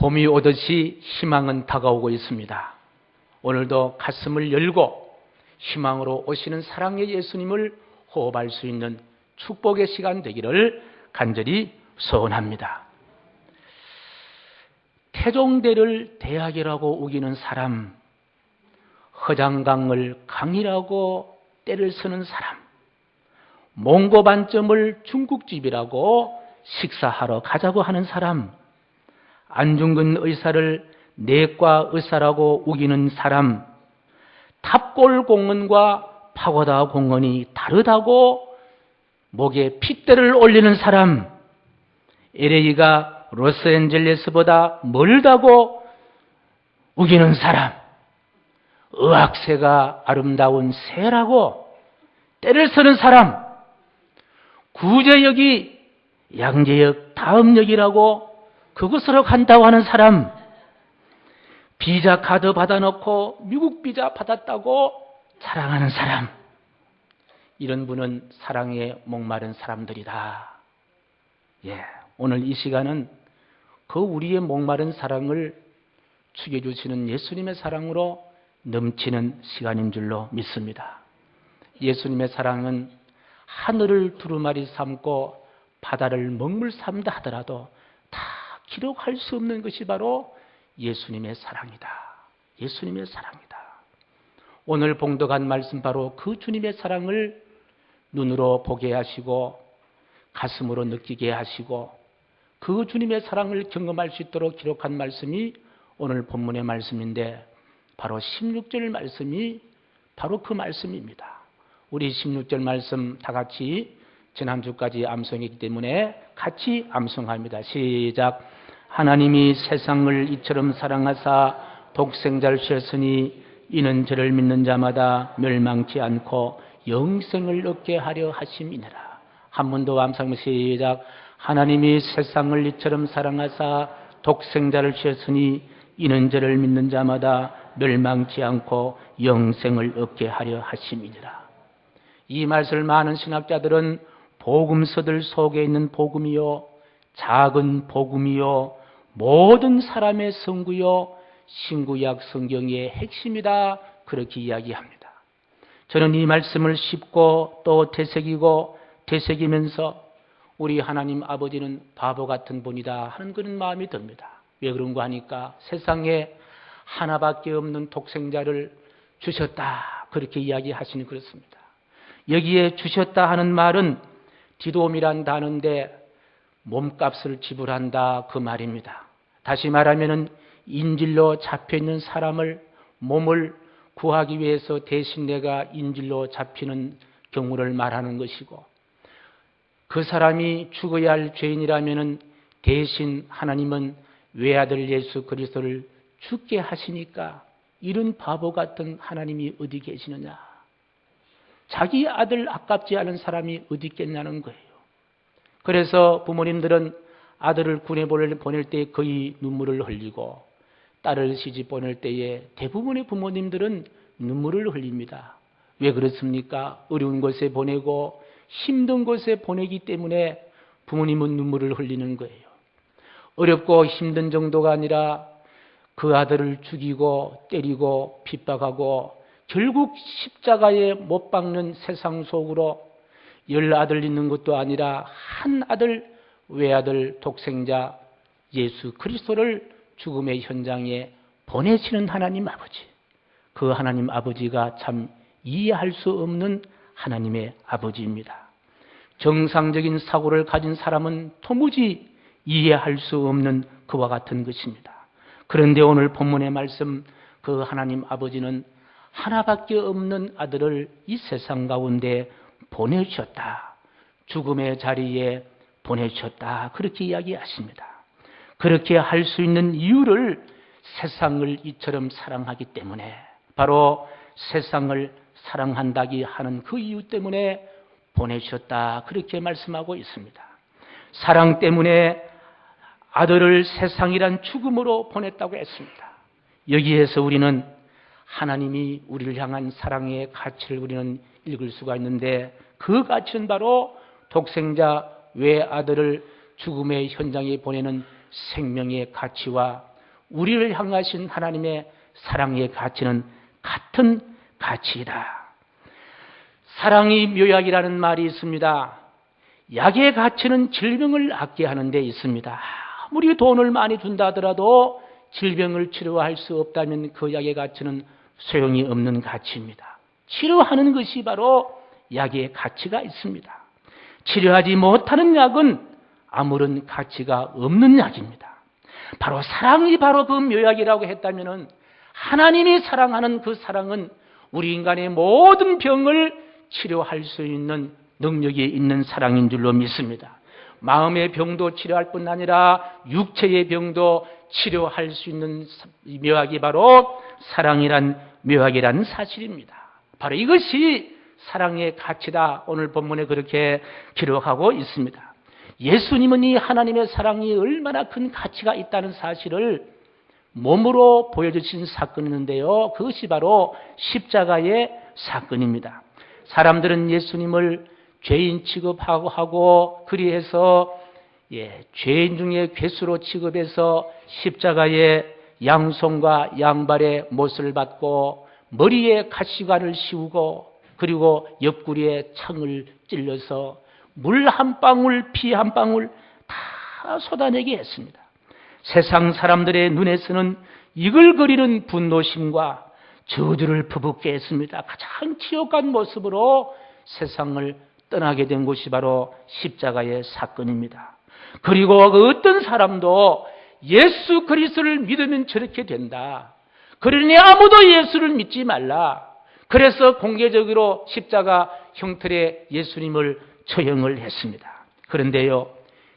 봄이 오듯이 희망은 다가오고 있습니다. 오늘도 가슴을 열고 희망으로 오시는 사랑의 예수님을 호흡할 수 있는 축복의 시간 되기를 간절히 소원합니다. 태종대를 대학이라고 우기는 사람, 허장강을 강이라고 때를 쓰는 사람, 몽고 반점을 중국집이라고 식사하러 가자고 하는 사람, 안중근 의사를 내과 의사라고 우기는 사람, 탑골공원과 파고다 공원이 다르다고 목에 핏대를 올리는 사람, LA가 로스앤젤레스보다 멀다고 우기는 사람, 의학새가 아름다운 새라고 때를 쓰는 사람, 구제역이 양재역 다음역이라고 그곳으로 간다고 하는 사람, 비자 카드 받아놓고 미국 비자 받았다고 자랑하는 사람, 이런 분은 사랑에 목마른 사람들이다. 오늘 이 시간은 그 우리의 목마른 사랑을 죽여주시는 예수님의 사랑으로 넘치는 시간인 줄로 믿습니다. 예수님의 사랑은 하늘을 두루마리 삼고 바다를 먹물 삼다 하더라도 다 기록할 수 없는 것이 바로 예수님의 사랑이다. 예수님의 사랑이다. 오늘 봉독한 말씀 바로 그 주님의 사랑을 눈으로 보게 하시고 가슴으로 느끼게 하시고 그 주님의 사랑을 경험할 수 있도록 기록한 말씀이 오늘 본문의 말씀인데 바로 16절 말씀이 바로 그 말씀입니다. 우리 16절 말씀 다 같이 지난주까지 암송했기 때문에 같이 암송합니다. 시작. 하나님이 세상을 이처럼 사랑하사 독생자를 주셨으니 이는 저를 믿는 자마다 멸망치 않고 영생을 얻게 하려 하심이니라. 한 번 더 암송 시작. 하나님이 세상을 이처럼 사랑하사 독생자를 주셨으니 이는 저를 믿는 자마다 멸망치 않고 영생을 얻게 하려 하심이니라. 이 말씀을 많은 신학자들은 복음서들 속에 있는 복음이요 작은 복음이요 모든 사람의 선구요 신구약 성경의 핵심이다, 그렇게 이야기합니다. 저는 이 말씀을 씹고 또 되새기면서 우리 하나님 아버지는 바보 같은 분이다 하는 그런 마음이 듭니다. 왜 그런가 하니까 세상에 하나밖에 없는 독생자를 주셨다, 그렇게 이야기하시니 그렇습니다. 여기에 주셨다 하는 말은 디돔이란 단어인데 몸값을 지불한다, 그 말입니다. 다시 말하면 인질로 잡혀있는 사람을 몸을 구하기 위해서 대신 내가 인질로 잡히는 경우를 말하는 것이고, 그 사람이 죽어야 할 죄인이라면 대신 하나님은 외아들 예수 그리스도를 죽게 하시니까 이런 바보 같은 하나님이 어디 계시느냐, 자기 아들 아깝지 않은 사람이 어디 있겠냐는 거예요. 그래서 부모님들은 아들을 군에 보낼 때 거의 눈물을 흘리고 딸을 시집 보낼 때에 대부분의 부모님들은 눈물을 흘립니다. 왜 그렇습니까? 어려운 곳에 보내고 힘든 곳에 보내기 때문에 부모님은 눈물을 흘리는 거예요. 어렵고 힘든 정도가 아니라 그 아들을 죽이고 때리고 핍박하고 결국 십자가에 못 박는 세상 속으로 10아들 있는 것도 아니라 한 아들, 외아들, 독생자 예수 그리스도를 죽음의 현장에 보내시는 하나님 아버지, 그 하나님 아버지가 참 이해할 수 없는 하나님의 아버지입니다. 정상적인 사고를 가진 사람은 도무지 이해할 수 없는 그와 같은 것입니다. 그런데 오늘 본문의 말씀, 그 하나님 아버지는 하나밖에 없는 아들을 이 세상 가운데 보내주셨다, 죽음의 자리에 보내주셨다, 그렇게 이야기하십니다. 그렇게 할 수 있는 이유를 세상을 이처럼 사랑하기 때문에, 바로 세상을 사랑한다기 하는 그 이유 때문에 보내주셨다, 그렇게 말씀하고 있습니다. 사랑 때문에 아들을 세상이란 죽음으로 보냈다고 했습니다. 여기에서 우리는 하나님이 우리를 향한 사랑의 가치를 우리는 읽을 수가 있는데, 그 가치는 바로 독생자 외아들을 죽음의 현장에 보내는 생명의 가치와 우리를 향하신 하나님의 사랑의 가치는 같은 가치이다. 사랑이 묘약이라는 말이 있습니다. 약의 가치는 질병을 낫게 하는 데 있습니다. 아무리 돈을 많이 준다 하더라도 질병을 치료할 수 없다면 그 약의 가치는 소용이 없는 가치입니다. 치료하는 것이 바로 약의 가치가 있습니다. 치료하지 못하는 약은 아무런 가치가 없는 약입니다. 바로 사랑이 바로 그 묘약이라고 했다면 하나님이 사랑하는 그 사랑은 우리 인간의 모든 병을 치료할 수 있는 능력이 있는 사랑인 줄로 믿습니다. 마음의 병도 치료할 뿐 아니라 육체의 병도 치료할 수 있는 묘약이 바로 사랑이란 묘약이라는 사실입니다. 바로 이것이 사랑의 가치다. 오늘 본문에 그렇게 기록하고 있습니다. 예수님은 이 하나님의 사랑이 얼마나 큰 가치가 있다는 사실을 몸으로 보여주신 사건이 있는데요. 그것이 바로 십자가의 사건입니다. 사람들은 예수님을 죄인 취급하고 그리해서 죄인 중에 괴수로 취급해서 십자가에 양손과 양발에 못을 받고 머리에 가시관을 씌우고 그리고 옆구리에 창을 찔러서 물 한 방울 피 한 방울 다 쏟아내게 했습니다. 세상 사람들의 눈에서는 이글거리는 분노심과 저주를 부붙게 했습니다. 가장 치욕한 모습으로 세상을 떠나게 된 곳이 바로 십자가의 사건입니다. 그리고 그 어떤 사람도 예수 그리스도를 믿으면 저렇게 된다. 그러니 아무도 예수를 믿지 말라. 그래서 공개적으로 십자가 형틀에 예수님을 처형을 했습니다. 그런데요,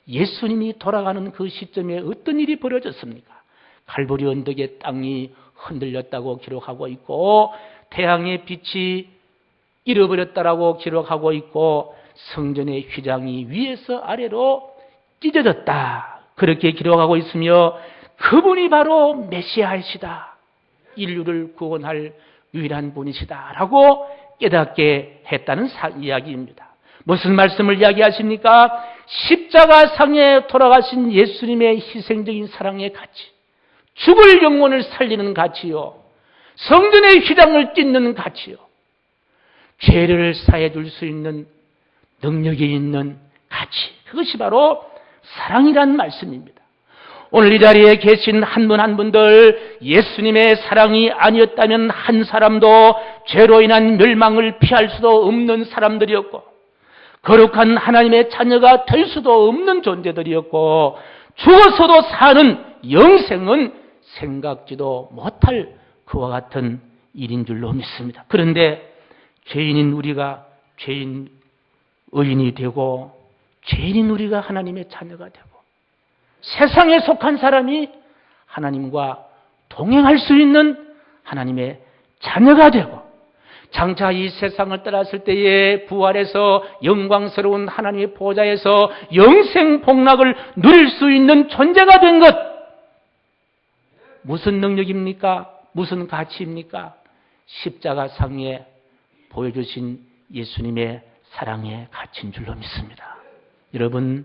예수님이 돌아가는 그 시점에 어떤 일이 벌어졌습니까? 갈보리 언덕의 땅이 흔들렸다고 기록하고 있고 태양의 빛이 잃어버렸다라고 기록하고 있고 성전의 휘장이 위에서 아래로 찢어졌다. 그렇게 기록하고 있으며 그분이 바로 메시아이시다. 인류를 구원할 유일한 분이시다라고 깨닫게 했다는 이야기입니다. 무슨 말씀을 이야기하십니까? 십자가상에 돌아가신 예수님의 희생적인 사랑의 가치, 죽을 영혼을 살리는 가치요, 성전의 휘장을 찢는 가치요, 죄를 사해 줄 수 있는 능력이 있는 가치, 그것이 바로 사랑이란 말씀입니다. 오늘 이 자리에 계신 한 분 한 분들 예수님의 사랑이 아니었다면 한 사람도 죄로 인한 멸망을 피할 수도 없는 사람들이었고 거룩한 하나님의 자녀가 될 수도 없는 존재들이었고 죽어서도 사는 영생은 생각지도 못할 그와 같은 일인 줄로 믿습니다. 그런데 죄인인 우리가 의인이 되고 죄인인 우리가 하나님의 자녀가 되고 세상에 속한 사람이 하나님과 동행할 수 있는 하나님의 자녀가 되고 장차 이 세상을 떠났을 때에 부활해서 영광스러운 하나님의 보좌에서 영생 복락을 누릴 수 있는 존재가 된 것, 무슨 능력입니까? 무슨 가치입니까? 십자가상에 보여주신 예수님의 사랑의 가치인 줄로 믿습니다. 여러분,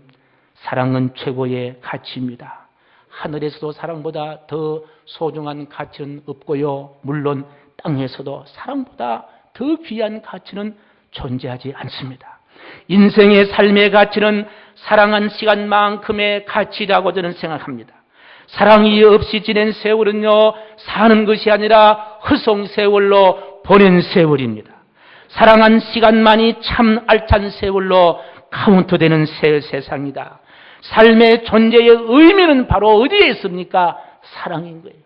사랑은 최고의 가치입니다. 하늘에서도 사랑보다 더 소중한 가치는 없고요. 물론 땅에서도 사랑보다 더 귀한 가치는 존재하지 않습니다. 인생의 삶의 가치는 사랑한 시간만큼의 가치라고 저는 생각합니다. 사랑이 없이 지낸 세월은요, 사는 것이 아니라 허송세월로 보낸 세월입니다. 사랑한 시간만이 참 알찬 세월로 카운트되는 세상이다. 삶의 존재의 의미는 바로 어디에 있습니까? 사랑인 거예요.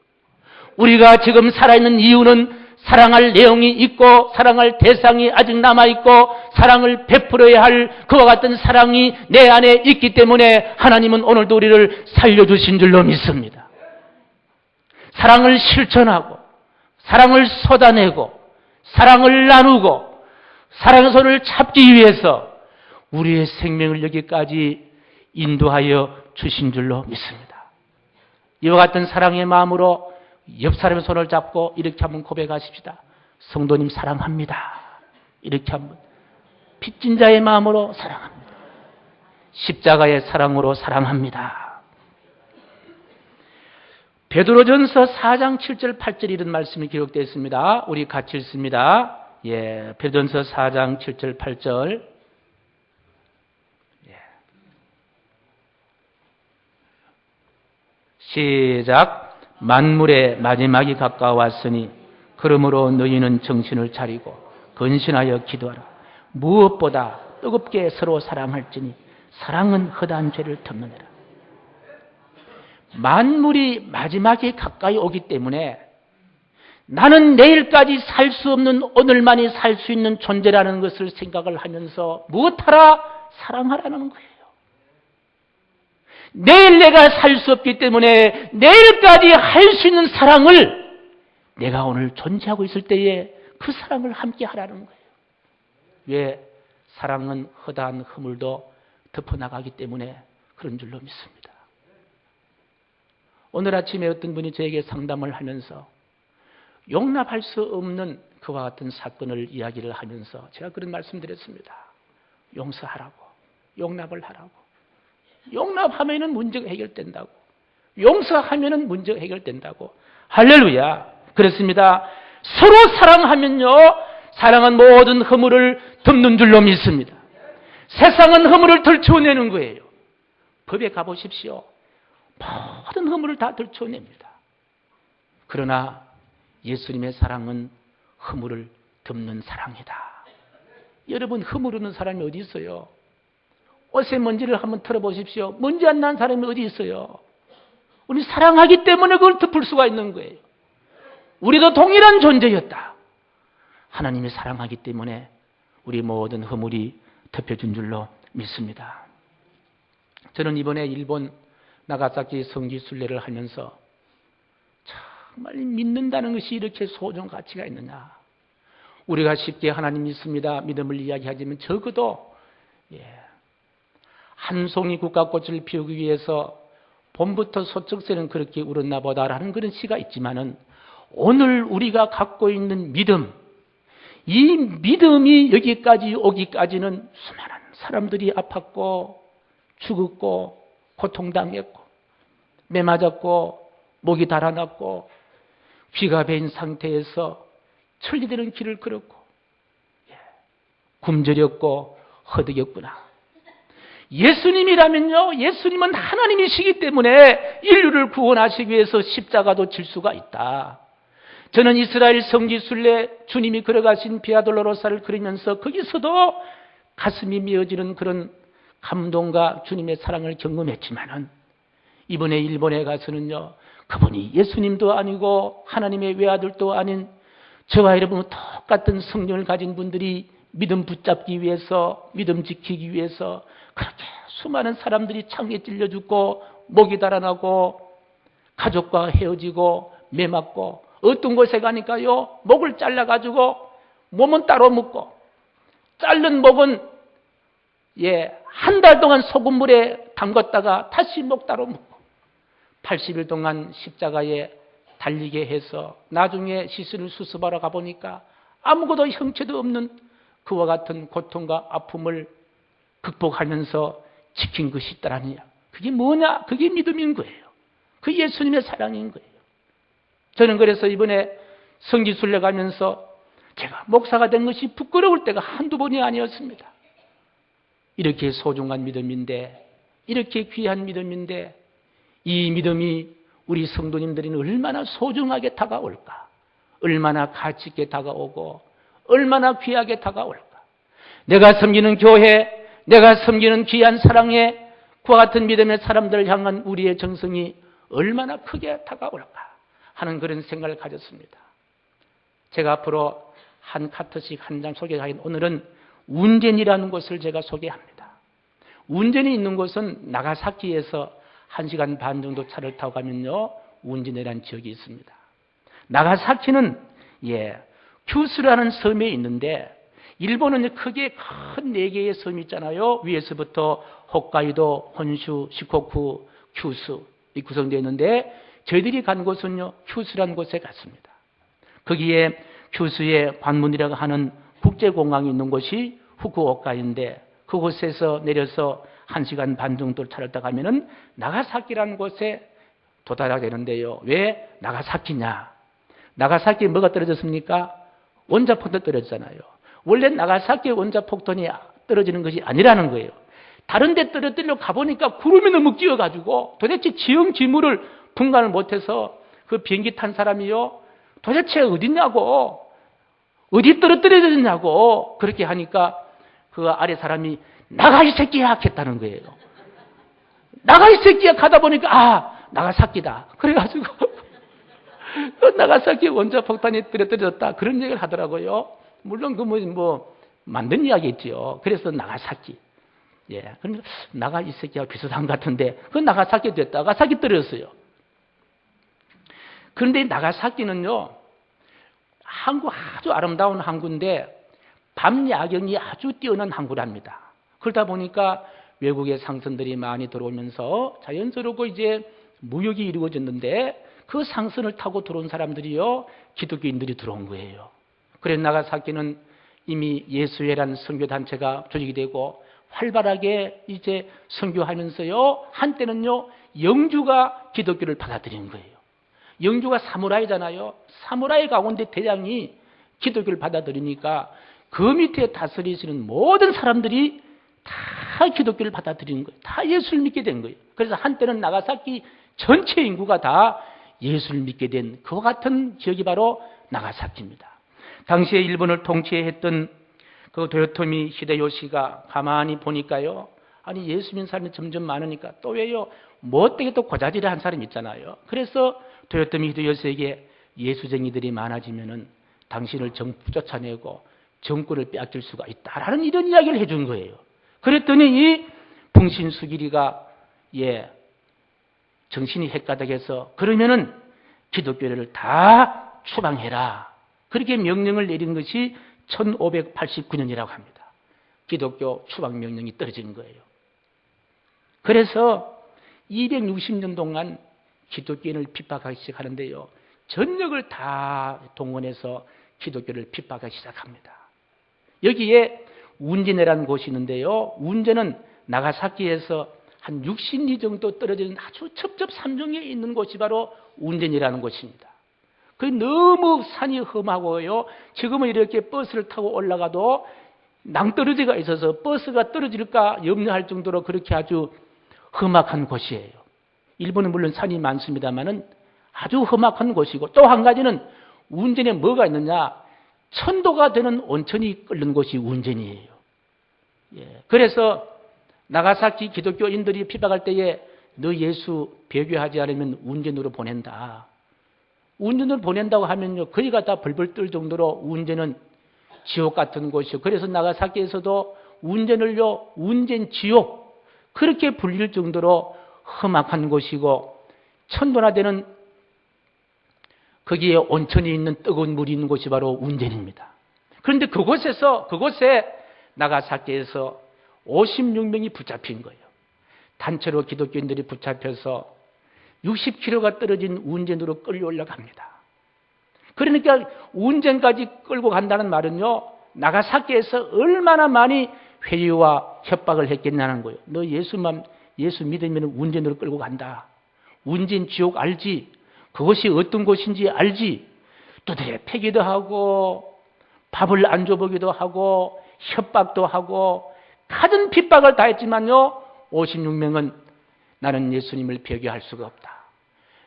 우리가 지금 살아있는 이유는 사랑할 내용이 있고 사랑할 대상이 아직 남아있고 사랑을 베풀어야 할 그와 같은 사랑이 내 안에 있기 때문에 하나님은 오늘도 우리를 살려주신 줄로 믿습니다. 사랑을 실천하고 사랑을 쏟아내고 사랑을 나누고 사랑의 손을 잡기 위해서 우리의 생명을 여기까지 인도하여 주신 줄로 믿습니다. 이와 같은 사랑의 마음으로 옆 사람의 손을 잡고 이렇게 한번 고백하십시다. 성도님 사랑합니다. 이렇게 한번 빚진 자의 마음으로 사랑합니다. 십자가의 사랑으로 사랑합니다. 베드로전서 4장 7절 8절 이런 말씀이 기록되어 있습니다. 우리 같이 읽습니다. 예, 베드로전서 4장 7절 8절. 예. 시작. 만물의 마지막이 가까웠으니 그러므로 너희는 정신을 차리고 근신하여 기도하라. 무엇보다 뜨겁게 서로 사랑할지니 사랑은 허다한 죄를 덮느니라. 만물이 마지막에 가까이 오기 때문에 나는 내일까지 살 수 없는 오늘만이 살 수 있는 존재라는 것을 생각을 하면서 무엇하라? 사랑하라는 거예요. 내일 내가 살 수 없기 때문에 내일까지 할 수 있는 사랑을 내가 오늘 존재하고 있을 때에 그 사랑을 함께 하라는 거예요. 왜? 사랑은 허다한 허물도 덮어나가기 때문에 그런 줄로 믿습니다. 오늘 아침에 어떤 분이 저에게 상담을 하면서 용납할 수 없는 그와 같은 사건을 이야기를 하면서 제가 그런 말씀드렸습니다. 용서하라고, 용납을 하라고. 용납하면은 문제가 해결된다고. 용서하면은 문제가 해결된다고. 할렐루야. 그렇습니다. 서로 사랑하면요, 사랑은 모든 허물을 덮는 줄로 믿습니다. 세상은 허물을 덜쳐내는 거예요. 법에 가보십시오. 모든 허물을 다 덜쳐냅니다. 그러나 예수님의 사랑은 허물을 덮는 사랑이다. 여러분, 허물 없는 사람이 어디 있어요? 옷에 먼지를 한번 털어보십시오. 먼지 안 난 사람이 어디 있어요? 우리 사랑하기 때문에 그걸 덮을 수가 있는 거예요. 우리도 동일한 존재였다. 하나님이 사랑하기 때문에 우리 모든 허물이 덮여준 줄로 믿습니다. 저는 이번에 일본 나가사키 성지 순례를 하면서 정말 믿는다는 것이 이렇게 소중한 가치가 있느냐. 우리가 쉽게 하나님 믿습니다, 믿음을 이야기하지만 적어도 한 송이 국화꽃을 피우기 위해서 봄부터 소쩍새는 그렇게 울었나 보다라는 그런 시가 있지만은 오늘 우리가 갖고 있는 믿음, 이 믿음이 여기까지 오기까지는 수많은 사람들이 아팠고 죽었고 고통당했고 매맞았고 목이 달아났고 귀가 베인 상태에서 천리되는 길을 걸었고 굶주렸고 허덕였구나. 예수님이라면요, 예수님은 하나님이시기 때문에 인류를 구원하시기 위해서 십자가도 질 수가 있다. 저는 이스라엘 성지 순례 주님이 걸어가신 비아 돌로로사를 그리면서 거기서도 가슴이 미어지는 그런 감동과 주님의 사랑을 경험했지만은 이번에 일본에 가서는요, 그분이 예수님도 아니고 하나님의 외아들도 아닌 저와 여러분은 똑같은 성령을 가진 분들이 믿음 붙잡기 위해서, 믿음 지키기 위해서 그렇게 수많은 사람들이 창에 찔려 죽고 목이 달아나고 가족과 헤어지고 매맞고 어떤 곳에 가니까요, 목을 잘라가지고 몸은 따로 묶고 자른 목은 한 달 동안 소금물에 담갔다가 다시 목 따로 묶고 80일 동안 십자가에 달리게 해서 나중에 시신을 수습하러 가보니까 아무것도 형체도 없는 그와 같은 고통과 아픔을 극복하면서 지킨 것이 있다라니, 그게 뭐냐? 그게 믿음인 거예요. 그 예수님의 사랑인 거예요. 저는 그래서 이번에 성지순례 가면서 제가 목사가 된 것이 부끄러울 때가 한두 번이 아니었습니다. 이렇게 소중한 믿음인데, 이렇게 귀한 믿음인데, 이 믿음이 우리 성도님들은 얼마나 소중하게 다가올까? 얼마나 가치 있게 다가오고 얼마나 귀하게 다가올까? 내가 섬기는 교회, 내가 섬기는 귀한 사랑의 그와 같은 믿음의 사람들을 향한 우리의 정성이 얼마나 크게 다가올까 하는 그런 생각을 가졌습니다. 제가 앞으로 한 카트씩 한 장 소개하긴, 오늘은 운전이라는 곳을 제가 소개합니다. 운전이 있는 곳은 나가사키에서 1시간 반 정도 차를 타고 가면요, 운전이라는 지역이 있습니다. 나가사키는 큐스라는 섬에 있는데, 일본은 크게 큰 4개의 섬이 있잖아요. 위에서부터 홋카이도, 혼슈, 시코쿠, 큐스 이 구성되어 있는데, 저희들이 간 곳은요, 큐스라는 곳에 갔습니다. 거기에 큐스의 관문이라고 하는 국제공항이 있는 곳이 후쿠오카인데, 그곳에서 내려서 1시간 반 정도 차를 타고 가면은 나가사키라는 곳에 도달하게 되는데요. 왜 나가사키냐? 나가사키에 뭐가 떨어졌습니까? 원자폭탄 떨어졌잖아요. 원래 나가사키의 원자폭탄이 떨어지는 것이 아니라는 거예요. 다른 데 떨어뜨리려고 가보니까 구름이 너무 끼어가지고 도대체 지형지물을 분간을 못해서 그 비행기 탄 사람이요. 도대체 어딨냐고, 어디 떨어뜨려졌냐고 그렇게 하니까 그 아래 사람이 나가 이 새끼야 했다는 거예요. 나가 이 새끼야 가다 보니까 나가사키다. 그래가지고 나가사키 원자폭탄이 떨어뜨려졌다 그런 얘기를 하더라고요. 물론 그 뭐 만든 이야기겠지요. 그래서 나가사키. 예, 그러니까 나가 이 새끼와 비슷한 것 같은데 그 나가사키 됐다. 나가사키 떨어졌어요. 그런데 나가사키는요, 항구 아주 아름다운 항구인데 밤 야경이 아주 뛰어난 항구랍니다. 그러다 보니까 외국의 상선들이 많이 들어오면서 자연스럽고 이제 무역이 이루어졌는데 그 상선을 타고 들어온 사람들이요, 기독교인들이 들어온 거예요. 그래서 나가사키는 이미 예수회라는 선교단체가 조직이 되고 활발하게 이제 선교하면서요, 한때는요, 영주가 기독교를 받아들이는 거예요. 영주가 사무라이잖아요. 사무라이 가운데 대장이 기독교를 받아들이니까 그 밑에 다스리시는 모든 사람들이 다 기독교를 받아들이는 거예요. 다 예수를 믿게 된 거예요. 그래서 한때는 나가사키 전체 인구가 다 예수를 믿게 된 그와 같은 지역이 바로 나가사키입니다. 당시에 일본을 통치했던 그 도요토미 히데요시가 가만히 보니까요, 아니 예수 믿는 사람이 점점 많으니까 또 왜요? 못되게 또 고자질을 한 사람이 있잖아요. 그래서 도요토미 히데요시에게 예수쟁이들이 많아지면은 당신을 정부 쫓아내고 정권을 빼앗길 수가 있다라는 이런 이야기를 해준 거예요. 그랬더니 이 풍신수길이가 정신이 헷가닥해서 그러면은 기독교를 다 추방해라. 그렇게 명령을 내린 것이 1589년이라고 합니다. 기독교 추방 명령이 떨어진 거예요. 그래서 260년 동안 기독교인을 핍박하기 시작하는데요, 전력을 다 동원해서 기독교를 핍박하기 시작합니다. 여기에 운제네라는 곳이 있는데요, 운제는 나가사키에서 한 60리 정도 떨어지는 아주 첩첩산중에 있는 곳이 바로 운제니라는 곳입니다. 그 너무 산이 험하고요, 지금은 이렇게 버스를 타고 올라가도 낭떠러지가 있어서 버스가 떨어질까 염려할 정도로 그렇게 아주 험악한 곳이에요. 일본은 물론 산이 많습니다만은 아주 험악한 곳이고, 또 한 가지는 운전에 뭐가 있느냐, 천도가 되는 온천이 끓는 곳이 운전이에요. 그래서 나가사키 기독교인들이 핍박할 때에 너 예수 배교하지 않으면 운전으로 보낸다. 운전을 보낸다고 하면요, 거기가 다 벌벌 떨 정도로 운전은 지옥 같은 곳이요. 그래서 나가사키에서도 운전을요, 운전 지옥 그렇게 불릴 정도로 험악한 곳이고, 천도나 되는 거기에 온천이 있는 뜨거운 물이 있는 곳이 바로 운전입니다. 그런데 그곳에 나가사키에서 56명이 붙잡힌 거예요. 단체로 기독교인들이 붙잡혀서 60km가 떨어진 운전으로 끌려 올라갑니다. 그러니까 운전까지 끌고 간다는 말은요, 나가사키에서 얼마나 많이 회유와 협박을 했겠냐는 거예요. 너 예수 믿으면 운전으로 끌고 간다. 운전 지옥 알지? 그것이 어떤 곳인지 알지? 두드려 패기도 하고 밥을 안 줘보기도 하고 협박도 하고 가진 핍박을 다 했지만요, 56명은 나는 예수님을 배교할 수가 없다.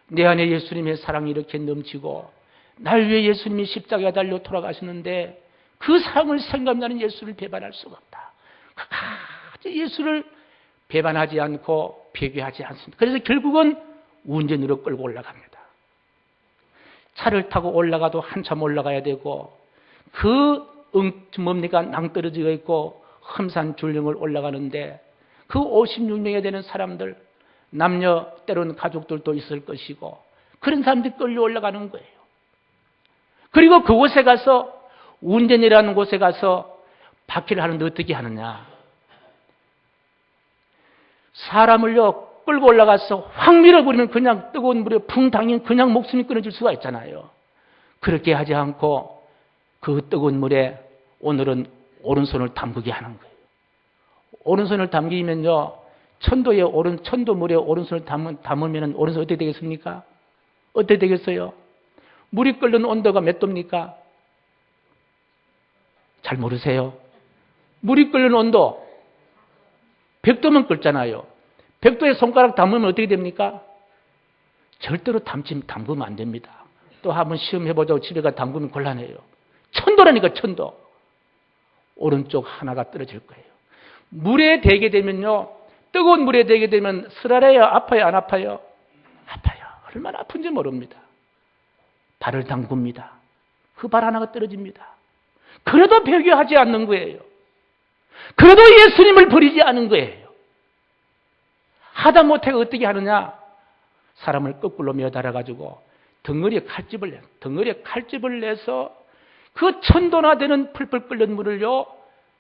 내 안에 예수님의 사랑이 이렇게 넘치고 날 위해 예수님이 십자가에 달려 돌아가시는데 그 사랑을 생각하면 나는 예수를 배반할 수가 없다. 끝까지 예수를 배반하지 않고 배교하지 않습니다. 그래서 결국은 운전으로 끌고 올라갑니다. 차를 타고 올라가도 한참 올라가야 되고, 낭떠러지가 있고 험산 줄령을 올라가는데 그 56명에 되는 사람들, 남녀 때로는 가족들도 있을 것이고 그런 사람들이 끌려 올라가는 거예요. 그리고 그곳에 가서, 운전이라는 곳에 가서 박해를 하는데 어떻게 하느냐, 사람을요 끌고 올라가서 확 밀어버리면 그냥 뜨거운 물에 붕당이면 그냥 목숨이 끊어질 수가 있잖아요. 그렇게 하지 않고 그 뜨거운 물에 오늘은 오른손을 담그게 하는 거예요. 오른손을 담기면요, 천도물에 오른손을 담으면 오른손 어떻게 되겠습니까? 어떻게 되겠어요? 물이 끓는 온도가 몇 도입니까? 잘 모르세요? 물이 끓는 온도 100도면 끓잖아요. 100도에 손가락 담으면 어떻게 됩니까? 절대로 담그면 안 됩니다. 또 한번 시험해보자고 집에 가 담그면 곤란해요. 1000도라니까 1000도. 오른쪽 하나가 떨어질 거예요. 물에 대게 되면요, 뜨거운 물에 대게 되면 쓰라려요? 아파요? 안 아파요? 아파요. 얼마나 아픈지 모릅니다. 발을 담굽니다. 그 발 하나가 떨어집니다. 그래도 배교하지 않는 거예요. 그래도 예수님을 버리지 않은 거예요. 하다 못해 어떻게 하느냐? 사람을 거꾸로 매달아가지고 덩어리에 칼집을 내서 그 1000도나 되는 풀풀 끓는 물을요,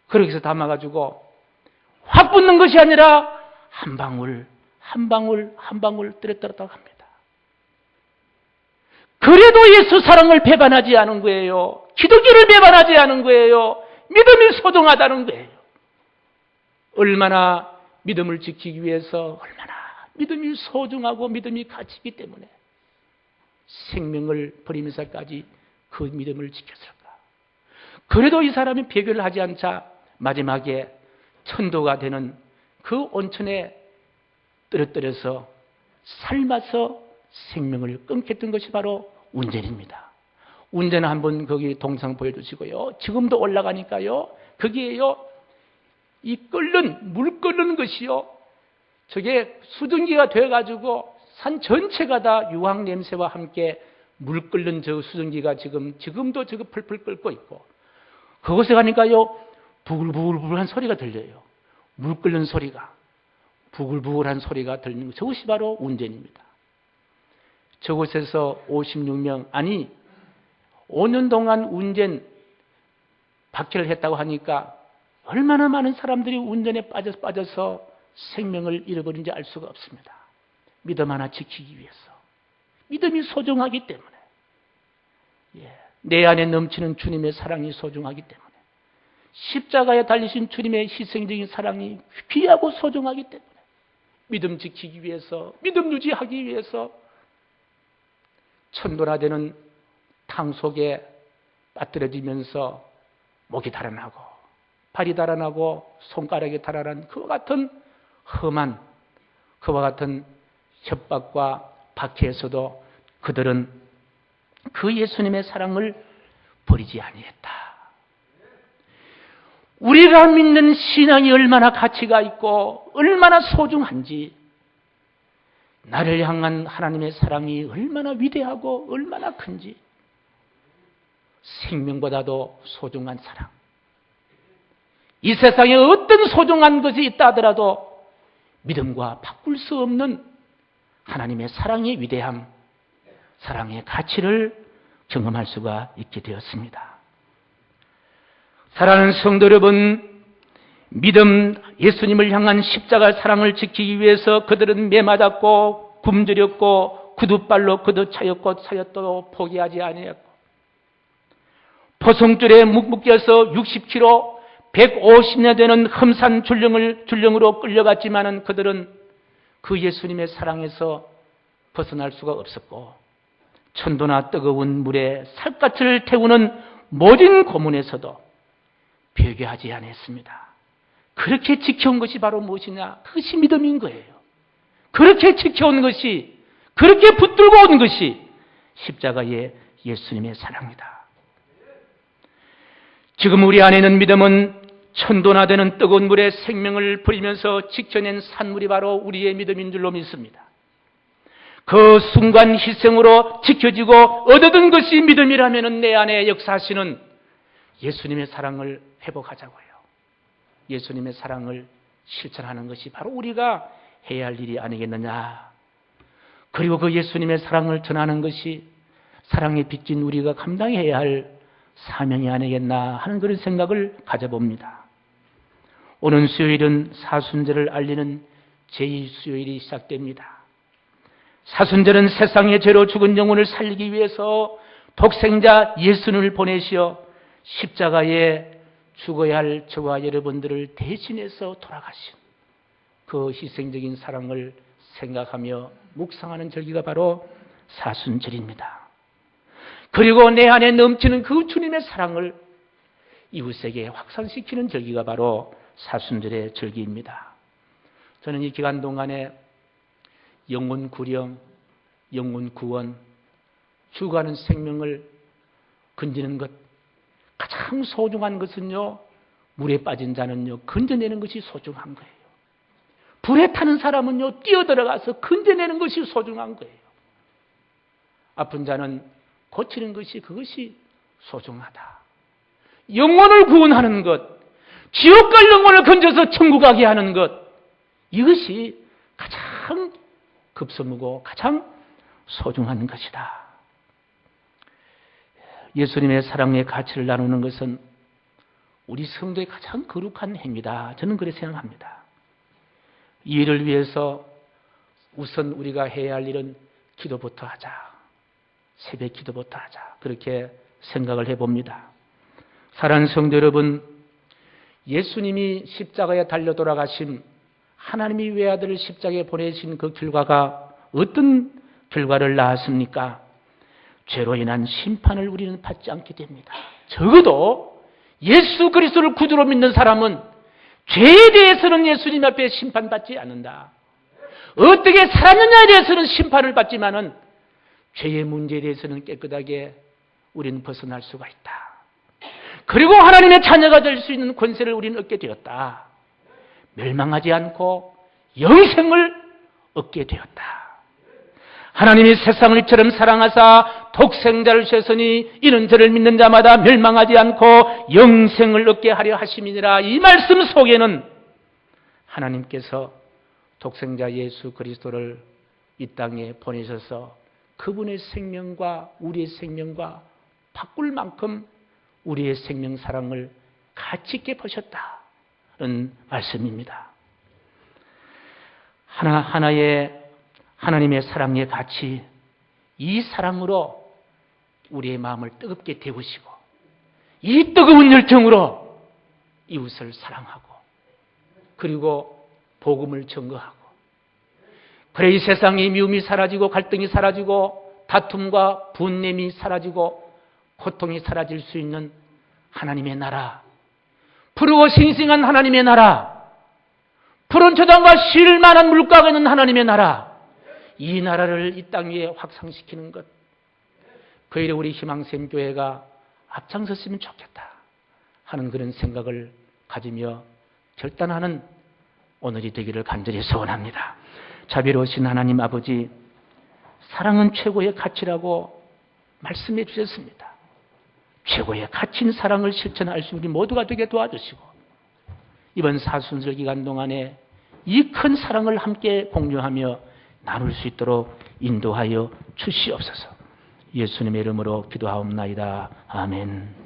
그렇게 해서 담아가지고 확 붓는 것이 아니라 한 방울 떨어뜨렸다고 합니다. 그래도 예수 사랑을 배반하지 않은 거예요. 기독교를 배반하지 않은 거예요. 믿음이 소중하다는 거예요. 얼마나 믿음을 지키기 위해서 얼마나 믿음이 소중하고 믿음이 가치이기 때문에 생명을 버리면서까지 그 믿음을 지켰을까. 그래도 이 사람이 배교를 하지 않자 마지막에 천도가 되는 그 온천에 떨어뜨려서 삶아서 생명을 끊겠던 것이 바로 운전입니다. 운전은 한번 거기 동상 보여주시고요. 지금도 올라가니까요. 거기에요. 이 물 끓는 것이요. 저게 수증기가 돼가지고 산 전체가 다 유황 냄새와 함께 물 끓는 저 수증기가 지금도 저거 풀풀 끓고 있고, 그곳에 가니까요. 부글부글한 소리가 들려요. 물 끓는 소리가. 부글부글한 소리가 들리는 것. 저것이 바로 운전입니다. 저곳에서 56명, 아니 5년 동안 운전 박해를 했다고 하니까 얼마나 많은 사람들이 운전에 빠져서 생명을 잃어버린지 알 수가 없습니다. 믿음 하나 지키기 위해서. 믿음이 소중하기 때문에. 내 안에 넘치는 주님의 사랑이 소중하기 때문에. 십자가에 달리신 주님의 희생적인 사랑이 귀하고 소중하기 때문에. 믿음 지키기 위해서, 믿음 유지하기 위해서 천도나 되는 탕 속에 빠뜨려지면서 목이 달아나고 발이 달아나고 손가락이 달아난 그와 같은 험한, 그와 같은 협박과 박해에서도 그들은 그 예수님의 사랑을 버리지 아니했다. 우리가 믿는 신앙이 얼마나 가치가 있고 얼마나 소중한지, 나를 향한 하나님의 사랑이 얼마나 위대하고 얼마나 큰지, 생명보다도 소중한 사랑. 이 세상에 어떤 소중한 것이 있다 하더라도 믿음과 바꿀 수 없는 하나님의 사랑의 위대함, 사랑의 가치를 경험할 수가 있게 되었습니다. 사랑하는 성도 여러분, 믿음, 예수님을 향한 십자가 사랑을 지키기 위해서 그들은 매맞았고 굶주렸고 구두발로 걷어차였고 사였도 포기하지 아니했고, 포송줄에 묶여서 60km 150년 되는 험산 줄령으로 끌려갔지만은 그들은 그 예수님의 사랑에서 벗어날 수가 없었고, 천도나 뜨거운 물에 살갗을 태우는 모진 고문에서도 배교하지 않았습니다. 그렇게 지켜온 것이 바로 무엇이냐? 그것이 믿음인 거예요. 그렇게 지켜온 것이, 그렇게 붙들고 온 것이 십자가의 예수님의 사랑이다. 지금 우리 안에 있는 믿음은 천도나 되는 뜨거운 물에 생명을 버리면서 지켜낸 산물이 바로 우리의 믿음인 줄로 믿습니다. 그 순간 희생으로 지켜지고 얻어든 것이 믿음이라면 내 안에 역사하시는 예수님의 사랑을 회복하자고요. 예수님의 사랑을 실천하는 것이 바로 우리가 해야 할 일이 아니겠느냐. 그리고 그 예수님의 사랑을 전하는 것이 사랑에 빚진 우리가 감당해야 할 사명이 아니겠나 하는 그런 생각을 가져봅니다. 오는 수요일은 사순절을 알리는 제2수요일이 시작됩니다. 사순절은 세상의 죄로 죽은 영혼을 살리기 위해서 독생자 예수님을 보내시어 십자가에 죽어야 할 저와 여러분들을 대신해서 돌아가신 그 희생적인 사랑을 생각하며 묵상하는 절기가 바로 사순절입니다. 그리고 내 안에 넘치는 그 주님의 사랑을 이웃에게 확산시키는 절기가 바로 사순절의 절기입니다. 저는 이 기간 동안에 영혼 구령, 영혼 구원, 죽어가는 생명을 건지는 것, 가장 소중한 것은요, 물에 빠진 자는요, 건져내는 것이 소중한 거예요. 불에 타는 사람은요, 뛰어들어가서 건져내는 것이 소중한 거예요. 아픈 자는 고치는 것이, 그것이 소중하다. 영혼을 구원하는 것, 지옥 갈 영혼을 건져서 천국 가게 하는 것, 이것이 가장 급선무고 가장 소중한 것이다. 예수님의 사랑의 가치를 나누는 것은 우리 성도의 가장 거룩한 행위다. 저는 그렇게 생각합니다. 이 일을 위해서 우선 우리가 해야 할 일은 기도부터 하자. 새벽 기도부터 하자. 그렇게 생각을 해봅니다. 사랑하는 성도 여러분, 예수님이 십자가에 달려 돌아가신, 하나님이 외아들을 십자가에 보내신 그 결과가 어떤 결과를 낳았습니까? 죄로 인한 심판을 우리는 받지 않게 됩니다. 적어도 예수 그리스도를 구주로 믿는 사람은 죄에 대해서는 예수님 앞에 심판받지 않는다. 어떻게 살았느냐에 대해서는 심판을 받지만은 죄의 문제에 대해서는 깨끗하게 우리는 벗어날 수가 있다. 그리고 하나님의 자녀가 될 수 있는 권세를 우리는 얻게 되었다. 멸망하지 않고 영생을 얻게 되었다. 하나님이 세상을 이처럼 사랑하사 독생자를 주셨으니 이는 저를 믿는 자마다 멸망하지 않고 영생을 얻게 하려 하심이니라. 이 말씀 속에는 하나님께서 독생자 예수 그리스도를 이 땅에 보내셔서 그분의 생명과 우리의 생명과 바꿀 만큼 우리의 생명 사랑을 가치 있게 보셨다는 말씀입니다. 하나의 하나님의 사랑의 가치, 이 사랑으로 우리의 마음을 뜨겁게 데우시고 이 뜨거운 열정으로 이웃을 사랑하고 그리고 복음을 전거하고, 그래 이 세상의 미움이 사라지고 갈등이 사라지고 다툼과 분냄이 사라지고 고통이 사라질 수 있는 하나님의 나라, 푸르고 싱싱한 하나님의 나라, 푸른 초장과 쉴만한 물가가 있는 하나님의 나라, 이 나라를 이 땅 위에 확산시키는 것, 그 일에 우리 희망샘교회가 앞장섰으면 좋겠다 하는 그런 생각을 가지며 결단하는 오늘이 되기를 간절히 소원합니다. 자비로우신 하나님 아버지, 사랑은 최고의 가치라고 말씀해 주셨습니다. 최고의 가치인 사랑을 실천할 수 우리 모두가 되게 도와주시고, 이번 사순절 기간 동안에 이 큰 사랑을 함께 공유하며 나눌 수 있도록 인도하여 주시옵소서. 예수님의 이름으로 기도하옵나이다. 아멘.